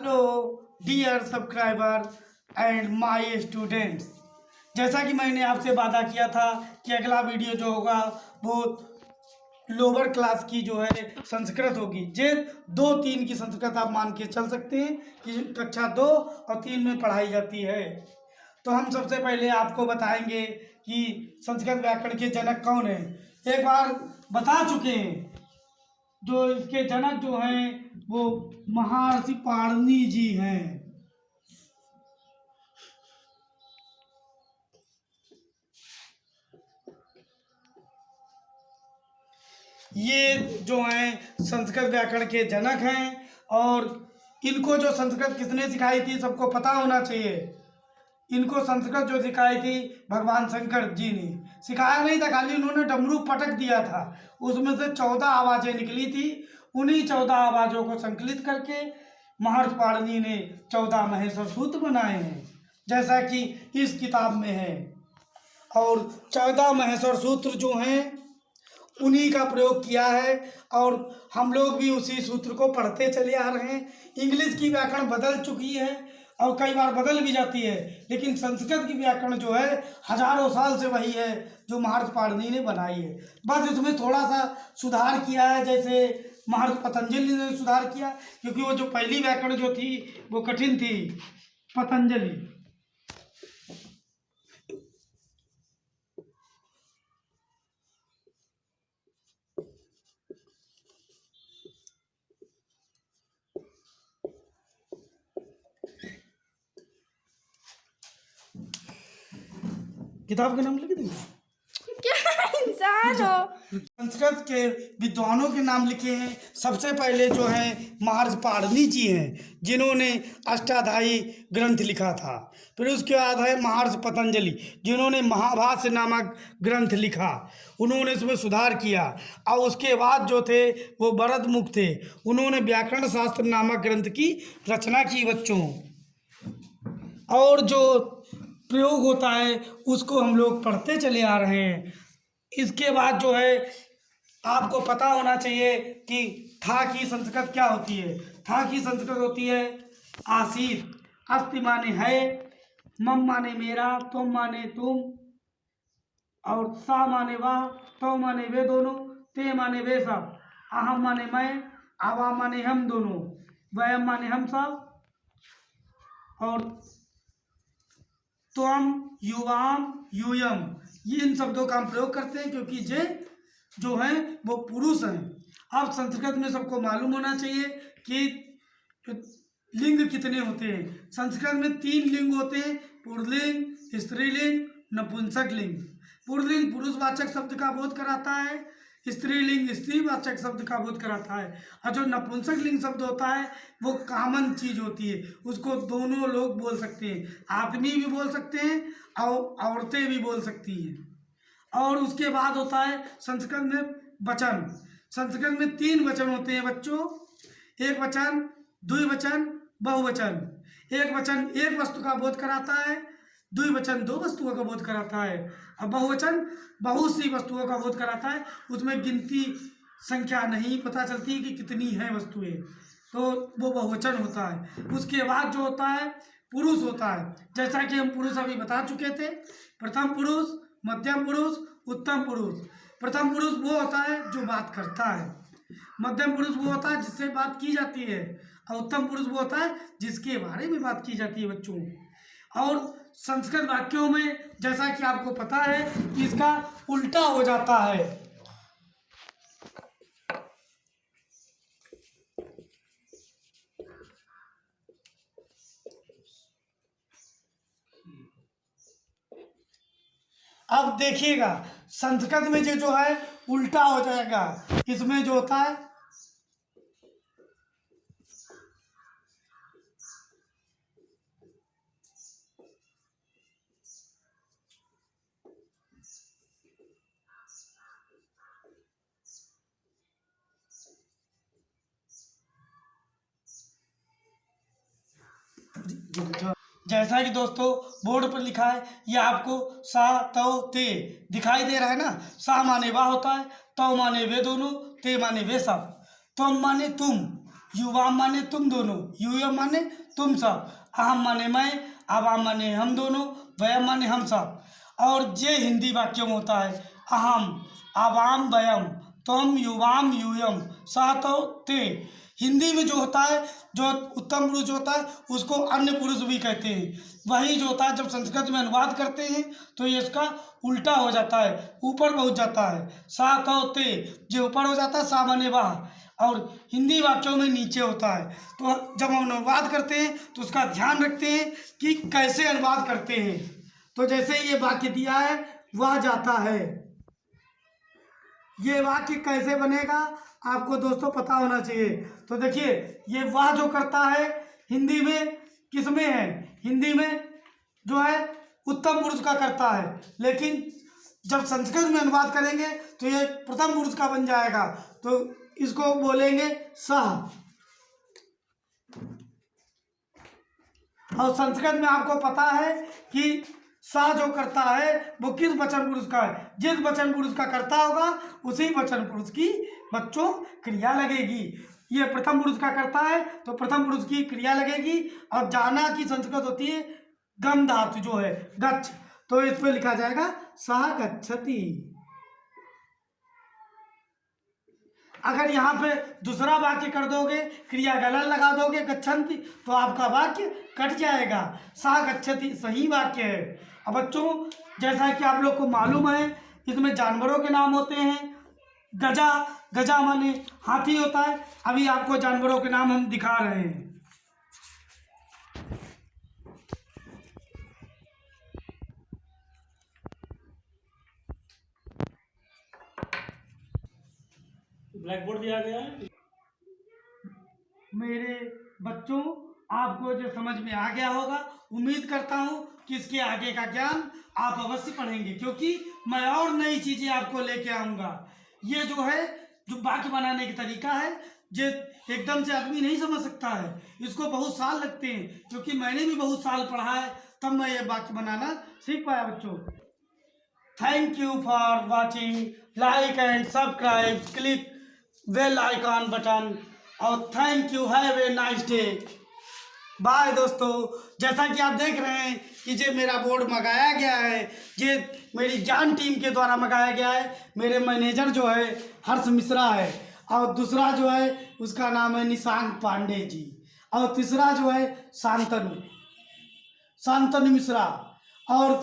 Hello dear subscriber and my students. जैसा कि मैंने आपसे वादा किया था कि अगला वीडियो जो होगा वो लोअर क्लास की जो है संस्कृत होगी। जे 2-3 की संस्कृत आप मान के चल सकते हैं कि कक्षा 2 और 3 में पढ़ाई जाती है। तो हम सबसे पहले आपको बताएंगे कि संस्कृत व्याकरण के जनक कौन है। एक बार बता चुके हैं, जो इसके जनक जो हैं वो महर्षि पाणिनि जी हैं। ये जो हैं संस्कृत व्याकरण के जनक हैं, और इनको जो संस्कृत किसने सिखाई थी सबको पता होना चाहिए। इनको संस्कृत जो सिखाई थी भगवान शंकर जी ने। सिखाया नहीं था, खाली उन्होंने डमरू पटक दिया था। उसमें से 14 आवाज़ें निकली थी। उन्हीं 14 आवाज़ों को संकलित करके महर्षि पाणिनि ने 14 महेश्वर सूत्र बनाए हैं, जैसा कि इस किताब में है। और 14 महेश्वर सूत्र जो हैं उन्हीं का प्रयोग किया है, और हम लोग भी उसी सूत्र को पढ़ते चले आ रहे हैं। इंग्लिश की व्याकरण बदल चुकी है और कई बार बदल भी जाती है, लेकिन संस्कृत की व्याकरण जो है हजारों साल से वही है जो महर्षि पाणिनि ने बनाई है। बस इसमें थोड़ा सा सुधार किया है, जैसे महर्षि पतंजलि ने सुधार किया, क्योंकि वो जो पहली व्याकरण जो थी वो कठिन थी। पतंजलि किताब का नाम लिख देंगे। क्या इंसान हो। संस्कृत के विद्वानों के नाम लिखे हैं। सबसे पहले जो हैं महर्षि पाणिनि जी हैं, जिन्होंने अष्टाध्यायी ग्रंथ लिखा था। फिर उसके बाद है महर्षि पतंजलि, जिन्होंने महाभाष्य नामक ग्रंथ लिखा। उन्होंने इसमें सुधार किया। और उसके बाद जो थे वो भरतमुख थे, उन्होंने व्याकरण शास्त्र नामक ग्रंथ की रचना की बच्चों। और जो प्रयोग होता है उसको हम लोग पढ़ते चले आ रहे हैं। इसके बाद जो है आपको पता होना चाहिए कि था की संस्कृत क्या होती है। था की संस्कृत होती है आसीत। अस्ति माने है, मम माने मेरा, तुम माने तुम, और सा माने वह, तो माने वे दोनों, ते माने वे सब, अहम माने मैं, आवाम माने हम दोनों, वयम माने हम सब, और त्वम, युवाम, यूयम, ये इन शब्दों का हम प्रयोग करते हैं, क्योंकि जे जो हैं वो पुरुष हैं। अब संस्कृत में सबको मालूम होना चाहिए कि लिंग कितने होते हैं। संस्कृत में 3 लिंग होते हैं, पुल्लिंग, स्त्रीलिंग, नपुंसक लिंग। पुल्लिंग पुरुषवाचक शब्द का बोध कराता है, स्त्रीलिंग स्त्रीवाचक शब्द का बोध कराता है, और जो नपुंसक लिंग शब्द होता है वो कॉमन चीज होती है। उसको दोनों लोग बोल सकते हैं, आदमी भी बोल सकते हैं और औरतें भी बोल सकती हैं। और उसके बाद होता है संस्कृत में वचन। संस्कृत में 3 वचन होते हैं बच्चों। एक वचन, द्विवचन, बहुवचन। एक वचन एक वस्तु का बोध कराता है, द्विवचन 2 वस्तुओं का बोध कराता है, और बहुवचन बहुत सी वस्तुओं का बोध कराता है। उसमें गिनती संख्या नहीं पता चलती कि कितनी हैं वस्तुएं, तो वो बहुवचन होता है। उसके बाद जो होता है पुरुष होता है, जैसा कि हम पुरुष अभी बता चुके थे। प्रथम पुरुष, मध्यम पुरुष, उत्तम पुरुष। प्रथम पुरुष वो होता है जो बात करता है, मध्यम पुरुष वो होता है जिससे बात की जाती है, और उत्तम पुरुष वो होता है जिसके बारे में बात की जाती है बच्चों। और संस्कृत वाक्यों में जैसा कि आपको पता है कि इसका उल्टा हो जाता है। अब देखिएगा संस्कृत में जो है उल्टा हो जाएगा। इसमें जो होता है जैसा कि दोस्तों बोर्ड पर लिखा है, ये आपको सा तौ ते दिखाई दे रहा है ना। सा माने वाह होता है, तौ माने वे दोनों, ते माने वे सब, तुम माने तुम, युवाम माने तुम दोनों, यूयम माने तुम सब, अहम माने मैं, आवाम माने हम दोनों, वयम माने हम सब। और ये हिंदी वाक्यों में होता है अहम, आवाम, वयम, तुम, युवाम, यूयम, सह, तो, ते। हिंदी में जो होता है, जो उत्तम पुरुष होता है उसको अन्य पुरुष भी कहते हैं। वही जो होता है जब संस्कृत में अनुवाद करते हैं तो ये इसका उल्टा हो जाता है, ऊपर पहुंच जाता है। सा, तो, ते, जो ऊपर हो जाता है सा माने वह, और हिंदी वाक्यों में नीचे होता है। तो जब हम अनुवाद करते हैं तो उसका ध्यान रखते हैं कि कैसे अनुवाद करते हैं। तो जैसे ये वाक्य दिया है, वह जाता है, ये वाक्य कैसे बनेगा आपको दोस्तों पता होना चाहिए। तो देखिए, ये वह जो करता है हिंदी में किस में है, हिंदी में जो है उत्तम पुरुष का करता है, लेकिन जब संस्कृत में अनुवाद करेंगे तो ये प्रथम पुरुष का बन जाएगा। तो इसको बोलेंगे सह। और संस्कृत में आपको पता है कि सा जो करता है वो किस वचन पुरुष का है, जिस वचन पुरुष का करता होगा उसी वचन पुरुष की बच्चों क्रिया लगेगी। ये प्रथम पुरुष का करता है तो प्रथम पुरुष की क्रिया लगेगी। और जाना की संस्कृत होती है गम धातु जो है गच्छ, तो इस पे लिखा जाएगा सह गच्छति। अगर यहाँ पे दूसरा वाक्य कर दोगे, क्रिया गलन लगा दोगे गच्छन्ति, तो आपका वाक्य कट जाएगा। सा गच्छति सही वाक्य है। अब बच्चों, जैसा कि आप लोग को मालूम है इसमें जानवरों के नाम होते हैं। गजा, गजा माने हाथी होता है। अभी आपको जानवरों के नाम हम दिखा रहे हैं। ब्लैक बोर्ड दिया गया है। मेरे बच्चों, आपको जो समझ में आ गया होगा, उम्मीद करता हूँ कि इसके आगे का ज्ञान आप अवश्य पढ़ेंगे, क्योंकि मैं और नई चीज़ें आपको लेके आऊँगा। ये जो है, जो वाक्य बनाने का तरीका है, ये एकदम से आदमी नहीं समझ सकता है, इसको बहुत साल लगते हैं, क्योंकि मैंने भी बहुत साल पढ़ा है, तब मैं ये वाक्य बनाना सीख पाया बच्चों। Thank you for watching, like and subscribe, click bell icon button, और thank you, have a nice day, bye दोस्तों। जैसा कि आप देख रहे हैं कि ये मेरा बोर्ड मंगाया गया है, ये मेरी जान टीम के द्वारा मंगाया गया है। मेरे मैनेजर जो है हर्ष मिश्रा है, और दूसरा जो है उसका नाम है निशांत पांडे जी, और तीसरा जो है शांतनु मिश्रा, और